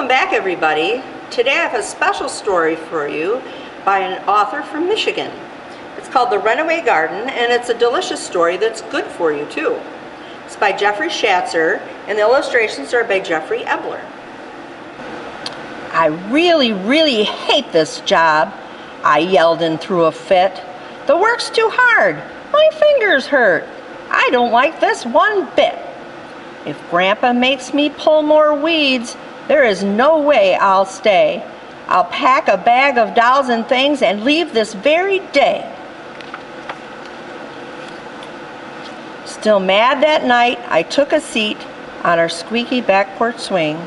back, everybody. Today I have a special story for you by an author from Michigan. It's called The Runaway Garden, and it's a delicious story that's good for you too. It's by Jeffrey Schatzer, and the illustrations are by Jeffrey Ebbeler. I really hate this job, I yelled and threw a fit. The work's too hard. My fingers hurt. I don't like this one bit. If Grandpa makes me pull more weeds, there is no way I'll stay. I'll pack a bag of dolls and things and leave this very day. Still mad that night, I took a seat on our squeaky back porch swing.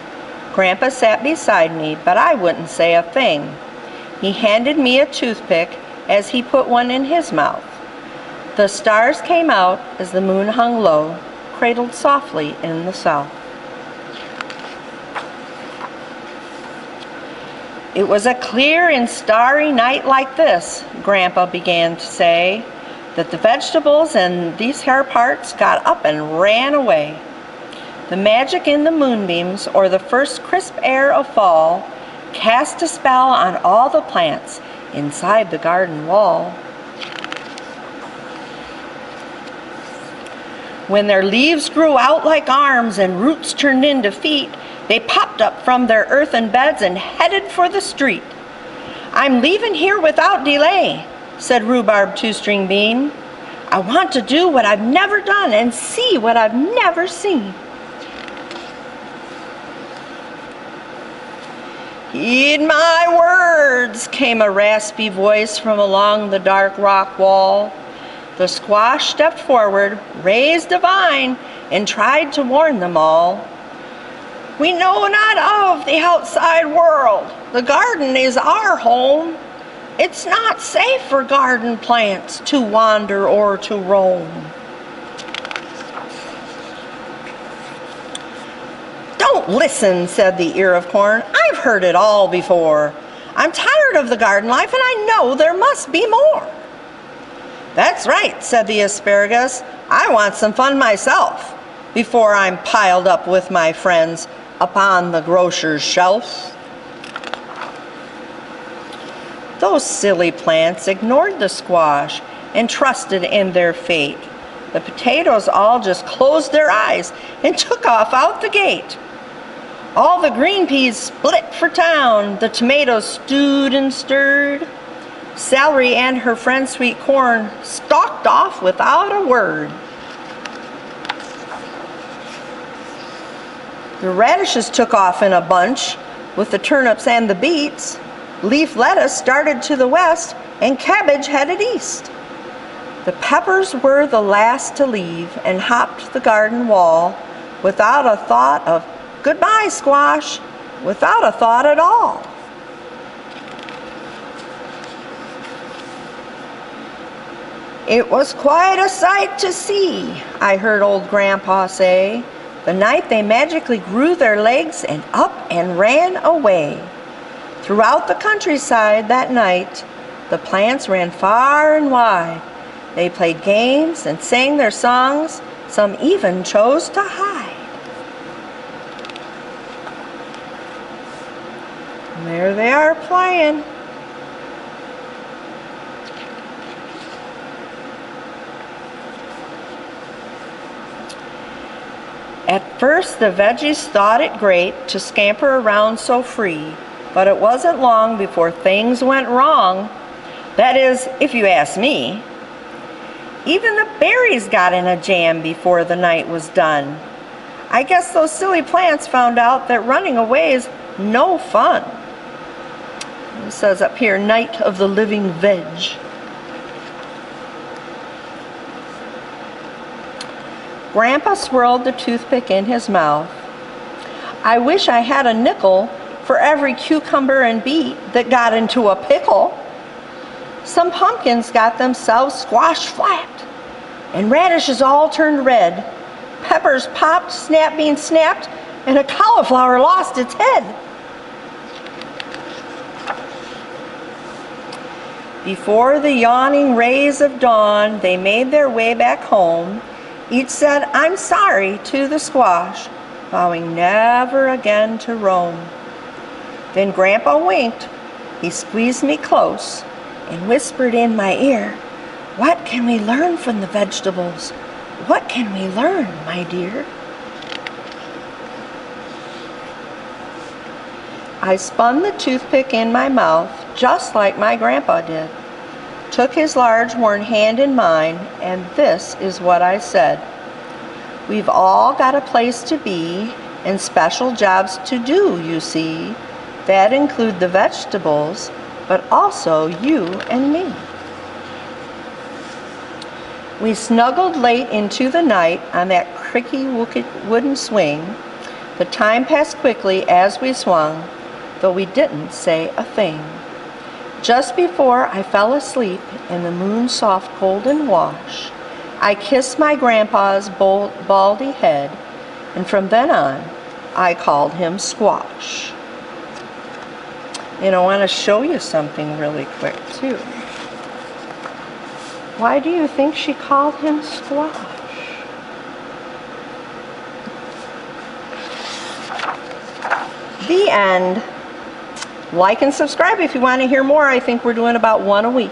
Grandpa sat beside me, but I wouldn't say a thing. He handed me a toothpick as he put one in his mouth. The stars came out as the moon hung low, cradled softly in the south. It was a clear and starry night like this, Grandpa began to say, that the vegetables and these hair parts got up and ran away. The magic in the moonbeams, or the first crisp air of fall, cast a spell on all the plants inside the garden wall. When their leaves grew out like arms and roots turned into feet, they popped up from their earthen beds and headed for the street. I'm leaving here without delay, said Rhubarb Two-String Bean. I want to do what I've never done and see what I've never seen. Heed my words, came a raspy voice from along the dark rock wall. The squash stepped forward, raised a vine, and tried to warn them all. We know not of the outside world. The garden is our home. It's not safe for garden plants to wander or to roam. Don't listen, said the ear of corn. I've heard it all before. I'm tired of the garden life, and I know there must be more. That's right, said the asparagus. I want some fun myself before I'm piled up with my friends upon the grocer's shelf. Those silly plants ignored the squash and trusted in their fate. The potatoes all just closed their eyes and took off out the gate. All the green peas split for town. The tomatoes stewed and stirred. Celery and her friend sweet corn stalked off without a word. The radishes took off in a bunch with the turnips and the beets. Leaf lettuce started to the west and cabbage headed east. The peppers were the last to leave and hopped the garden wall without a thought of goodbye, squash, without a thought at all. It was quite a sight to see, I heard old Grandpa say, the night they magically grew their legs and up and ran away. Throughout the countryside that night, the plants ran far and wide. They played games and sang their songs. Some even chose to hide. And there they are playing. At first, the veggies thought it great to scamper around so free, but it wasn't long before things went wrong. That is, if you ask me. Even the berries got in a jam before the night was done. I guess those silly plants found out that running away is no fun. It says up here, Night of the Living Veg. Grandpa swirled the toothpick in his mouth. I wish I had a nickel for every cucumber and beet that got into a pickle. Some pumpkins got themselves squashed flat, and radishes all turned red. Peppers popped, snap beans snapped, and a cauliflower lost its head. Before the yawning rays of dawn, they made their way back home. Each said, I'm sorry, to the squash, vowing never again to roam. Then Grandpa winked. He squeezed me close and whispered in my ear, "What can we learn from the vegetables? What can we learn, my dear?" I spun the toothpick in my mouth just like my grandpa did, took his large worn hand in mine, and this is what I said. "We've all got a place to be and special jobs to do, you see, that include the vegetables, but also you and me." We snuggled late into the night on that creaky wooden swing. The time passed quickly as we swung, though we didn't say a thing. Just before I fell asleep in the moon's soft golden wash, I kissed my grandpa's baldy head, and from then on, I called him Squash. And I want to show you something really quick, too. Why do you think she called him Squash? The end. Like and subscribe if you want to hear more. I think we're doing about one a week.